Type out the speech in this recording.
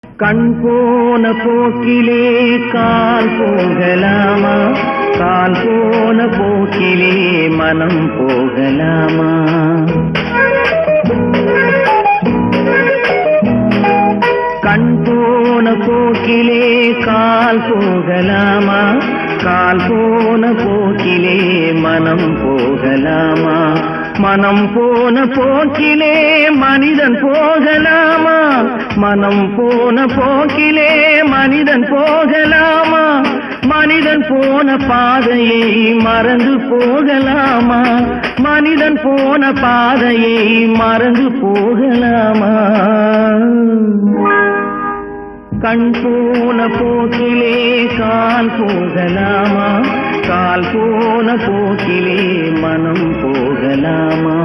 கண் போன போக்கிலே கால் போகலாமா, கால் போன போக்கிலே மனம் போகலாமா? கண் போன போக்கிலே கால் போகலாமா, கால் போன போக்கிலே மனம் போகலாமா? மனம் போன போக்கிலே மனிதன் போகலாமா, மனம் போன போக்கிலே மனிதன் போகலாமா? மனிதன் போன பாதையை மறந்து போகலாமா, மனிதன் போன பாதையை மறந்து போகலாமா? கண் போன போக்கிலே கால் போகலாமா, கால் போன போக்கிலே மனம் போகலாமா?